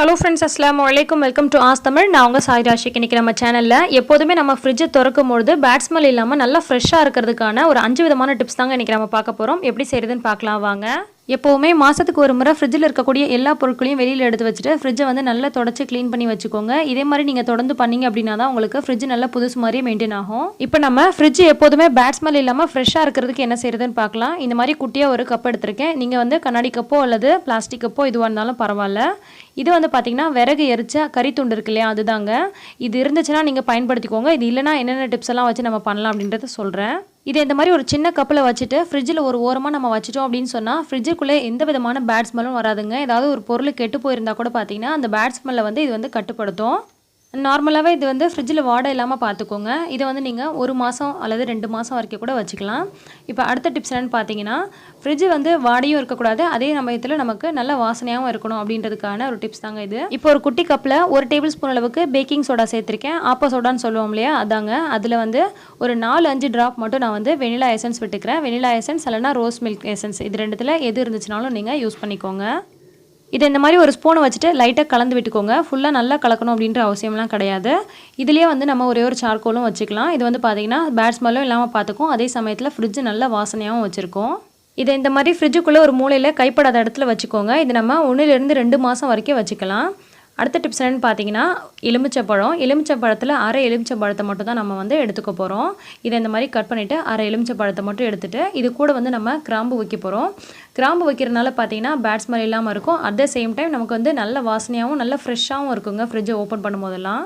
Hello friends, அஸ்ஸலாமு அலைக்கும். Welcome to as Tamil. நான் உங்கள் சாய் ராஷிக். இன்றைக்கி நம்ம சேனலில் எப்போதுமே நம்ம ஃப்ரிட்ஜை திறக்கும்பொழுது பேட் ஸ்மெல் இல்லாமல் நல்லா ஃப்ரெஷ்ஷாக இருக்கிறதுக்கான ஒரு 5 விதமான டிப்ஸ் தாங்க இன்றைக்கி நம்ம பார்க்க போகிறோம். எப்படி செய்கிறதுன்னு பார்க்கலாம் வாங்க. எப்போவுமே மாதத்துக்கு ஒரு முறை ஃப்ரிட்ஜில் இருக்கக்கூடிய எல்லா பொருட்களையும் வெளியில் எடுத்து வச்சுட்டு ஃப்ரிட்ஜை வந்து நல்லா தொடச்சி க்ளீன் பண்ணி வச்சுக்கோங்க. இதே மாதிரி நீங்கள் தொடர்ந்து பண்ணிங்க அப்படின்னா தான் உங்களுக்கு ஃப்ரிட்ஜ் நல்லா புதுசு மாதிரியே மெயின்டைன் ஆகும். இப்போ நம்ம ஃப்ரிட்ஜ் எப்போதுமே பேட் ஸ்மெல் இல்லாமல் ஃப்ரெஷ்ஷாக இருக்கிறதுக்கு என்ன செய்கிறதுன்னு பார்க்கலாம். இந்த மாதிரி குட்டியாக ஒரு கப் எடுத்திருக்கேன். நீங்கள் வந்து கண்ணாடி கப்போ அல்லது பிளாஸ்டிக் கப்போ இதுவாக இருந்தாலும் பரவாயில்ல. இது வந்து பார்த்திங்கன்னா விறகு எரிச்ச கறி துண்டு இருக்கு இல்லையா, அதுதாங்க. இது இருந்துச்சுன்னா நீங்கள் பயன்படுத்திக்கோங்க. இது இல்லைனா என்னென்ன டிப்ஸ் எல்லாம் வச்சு நம்ம பண்ணலாம் அப்படின்றத சொல்கிறேன். இதை இந்த மாதிரி ஒரு சின்ன கப்பில் வச்சுட்டு ஃப்ரிட்ஜில் ஒரு ஓரமாக நம்ம வச்சிட்டோம் அப்படின்னு சொன்னால் ஃப்ரிட்ஜுக்குள்ளே எந்த விதமான பேட் ஸ்மெல்லும் வராதுங்க. ஏதாவது ஒரு பொருள் கெட்டு போயிருந்தா கூட பார்த்தீங்கன்னா அந்த பேட் ஸ்மெல்லை வந்து இது வந்து கட்டுப்படுத்தும். நார்மலாகவே இது வந்து ஃப்ரிட்ஜில் வாடை இல்லாமல் பார்த்துக்கோங்க. இதை வந்து நீங்கள் 1 மாதம் அல்லது 2 மாதம் வரைக்கும் கூட வச்சுக்கலாம். இப்போ அடுத்த டிப்ஸ் என்னென்னு பார்த்தீங்கன்னா, ஃப்ரிட்ஜ் வந்து வாடையும் இருக்கக்கூடாது, அதே சமயத்தில் நமக்கு நல்ல வாசனையாகவும் இருக்கணும் அப்படின்றதுக்கான ஒரு டிப்ஸ் தாங்க இது. இப்போ ஒரு குட்டி கப்பில் 1 டேபிள் ஸ்பூன் அளவுக்கு பேக்கிங் சோடா சேர்த்துருக்கேன். ஆப்போ சோடான்னு சொல்லுவோம் இல்லையா, அதாங்க. அதில் வந்து ஒரு 4-5 ட்ராப் மட்டும் நான் வந்து வெனிலா எசன்ஸ் விட்டுக்கிறேன். வெனிலா எசன்ஸ் இல்லைனா ரோஸ் மில்க் எசன்ஸ், இது ரெண்டுத்தில் எது இருந்துச்சுனாலும் நீங்கள் யூஸ் பண்ணிக்கோங்க. இதை இந்த மாதிரி ஒரு ஸ்பூனை வச்சுட்டு லைட்டாக கலந்து விட்டுக்கோங்க. ஃபுல்லாக நல்லா கலக்கணும் அப்படின்ற அவசியம்லாம் கிடையாது. இதுலேயே வந்து நம்ம ஒரே ஒரு சார்கோலும் வச்சுக்கலாம். இது வந்து பார்த்திங்கன்னா பேட் ஸ்மெல்லும் இல்லாமல் பார்த்துக்கும், அதே சமயத்தில் ஃப்ரிட்ஜ் நல்ல வாசனையாகவும் வச்சுருக்கோம். இதை இந்த மாதிரி ஃப்ரிட்ஜுக்குள்ளே ஒரு மூலையில் கைப்படாத இடத்துல வச்சுக்கோங்க. இது நம்ம 1லேருந்து 2 மாதம் வரைக்கும் வச்சுக்கலாம். அடுத்த டிப்ஸ் என்னென்னு பார்த்தீங்கன்னா, எலுமிச்சப்பழத்தில் அரை எலுமிச்சப்பழத்தை மட்டும் தான் நம்ம வந்து எடுத்துக்க போகிறோம். இதை இந்த மாதிரி கட் பண்ணிவிட்டு அரை எலுமிச்சப்பழத்தை மட்டும் எடுத்துகிட்டு இது கூட வந்து நம்ம கிராம்பு வைக்க போகிறோம். கிராம்பு வைக்கிறதுனால பார்த்தீங்கன்னா பேட் ஸ்மெல் இல்லாமல் இருக்கும். அட் த சேம் டைம் நமக்கு வந்து நல்ல வாசனையாகவும் நல்ல ஃப்ரெஷ்ஷாகவும் இருக்குங்க ஃப்ரிட்ஜை ஓப்பன் பண்ணும்போதெல்லாம்.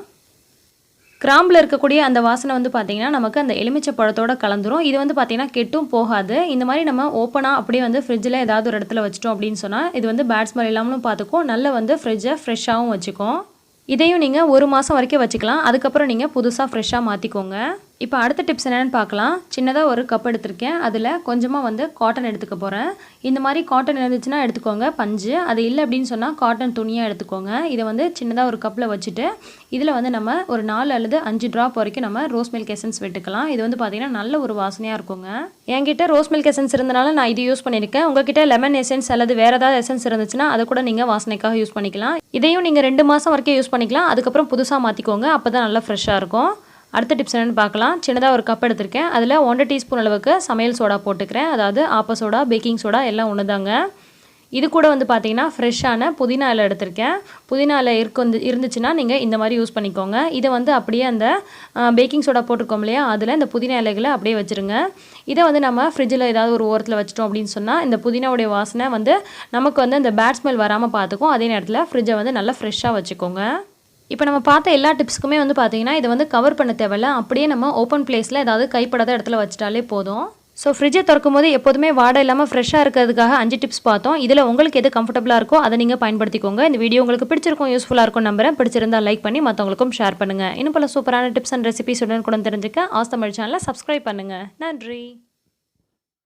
கிராம்பில் இருக்கக்கூடிய அந்த வாசனை வந்து பார்த்திங்கன்னா நமக்கு அந்த எலுமிச்சை பழத்தோடு கலந்துரும். இது வந்து பார்த்திங்கன்னா கெட்டும் போகாது. இந்த மாதிரி நம்ம ஓப்பனாக அப்படியே வந்து ஃப்ரிட்ஜில் ஏதாவது ஒரு இடத்துல வச்சிட்டோம் அப்படின்னு சொன்னால் இது வந்து பேட் ஸ்மெல் இல்லாமலும் பார்த்துக்கும், நல்ல வந்து ஃப்ரிட்ஜை ஃப்ரெஷ்ஷாகவும் வச்சுக்கும். இதையும் நீங்கள் 1 மாதம் வரைக்கும் வச்சுக்கலாம். அதுக்கப்புறம் நீங்கள் புதுசாக ஃப்ரெஷ்ஷாக மாற்றிக்கோங்க. இப்போ அடுத்த டிப்ஸ் என்னென்னு பார்க்கலாம். சின்னதாக ஒரு கப் எடுத்திருக்கேன். அதில் கொஞ்சமாக வந்து காட்டன் எடுத்துக்க போகிறேன். இந்த மாதிரி காட்டன் இருந்துச்சுன்னா எடுத்துக்கோங்க, பஞ்சு. அது இல்லை அப்படின்னு சொன்னால் காட்டன் துணியாக எடுத்துக்கோங்க. இதை வந்து சின்னதாக ஒரு கப்பில் வச்சுட்டு இதில் வந்து நம்ம ஒரு 4 அல்லது 5 ட்ராப் வரைக்கும் நம்ம ரோஸ் மில்க் எசன்ஸ் விட்டுக்கலாம். இது வந்து பார்த்திங்கன்னா நல்ல ஒரு வாசனையாக இருக்குங்க. என்கிட்ட ரோஸ் மில்க் எசன்ஸ் இருந்தனால நான் இது யூஸ் பண்ணியிருக்கேன். உங்ககிட்ட லெமன் எசன்ஸ் அல்லது வேறு ஏதாவது எசன்ஸ் இருந்துச்சுன்னா அதை கூட நீங்கள் வாசனைக்காக யூஸ் பண்ணிக்கலாம். இதையும் நீங்கள் 2 மாதம் வரைக்கும் யூஸ் பண்ணிக்கலாம். அதுக்கப்புறம் புதுசாக மாற்றிக்கோங்க, அப்போ தான் நல்லா ஃப்ரெஷ்ஷாக இருக்கும். அடுத்த டிப்ஸ் என்னென்னு பார்க்கலாம். சின்னதாக ஒரு கப் எடுத்திருக்கேன். அதில் 1 டீஸ்பூன் அளவுக்கு சமையல் சோடா போட்டுக்கிறேன். அதாவது ஆப்ப சோடா, பேக்கிங் சோடா எல்லாம் ஒன்று தாங்க. இது கூட வந்து பார்த்திங்கன்னா ஃப்ரெஷ்ஷான புதினா இலை எடுத்திருக்கேன். புதினா இலை இருந்துச்சுன்னா நீங்கள் இந்த மாதிரி யூஸ் பண்ணிக்கோங்க. இதை வந்து அப்படியே அந்த பேக்கிங் சோடா போட்டிருக்கோம் இல்லையா, அதில் இந்த புதினா இலைகளை அப்படியே வச்சுருங்க. இதை வந்து நம்ம ஃப்ரிட்ஜில் ஏதாவது ஒரு ஓரத்தில் வச்சிட்டோம் அப்படின்னு சொன்னால் இந்த புதினாவுடைய வாசனை வந்து நமக்கு வந்து அந்த பேட் ஸ்மெல் வராமல் பார்த்துக்கும். அதே நேரத்தில் ஃப்ரிட்ஜை வந்து நல்லா ஃப்ரெஷ்ஷாக வச்சுக்கோங்க. இப்போ நம்ம பார்த்த எல்லா டிப்ஸுக்குமே வந்து பார்த்திங்கன்னா இதை வந்து கவர் பண்ண தேவையில்ல. அப்படியே நம்ம ஓப்பன் பிளேஸில் ஏதாவது கைப்படாத இடத்துல வச்சிட்டாலே போதும். ஸோ ஃப்ரிட்ஜை திறக்கும் போது எப்போதுமே வாடை இல்லாமல் ஃப்ரெஷ்ஷாக இருக்கிறதுக்காக 5 டிப்ஸ் பார்த்தோம். இதில் உங்களுக்கு எது கம்ஃபர்டபுளாக இருக்கோ அதை நீங்கள் பயன்படுத்திக்கோங்க. இந்த வீடியோ உங்களுக்கு பிடிச்சிருக்கும், யூஸ்ஃபுல்லாக இருக்கும் நம்புறேன். பிடிச்சிருந்தால் லைக் பண்ணி மற்றவங்களுக்கும் ஷேர் பண்ணுங்கள். இன்னும் பல சூப்பரான டிப்ஸ் அண்ட் ரெசிபிஸ் உடனுக்குடன் தெரிஞ்சுக்க ஆஸ் தமிழ் சேனலை சப்ஸ்கிரைப் பண்ணுங்கள். நன்றி.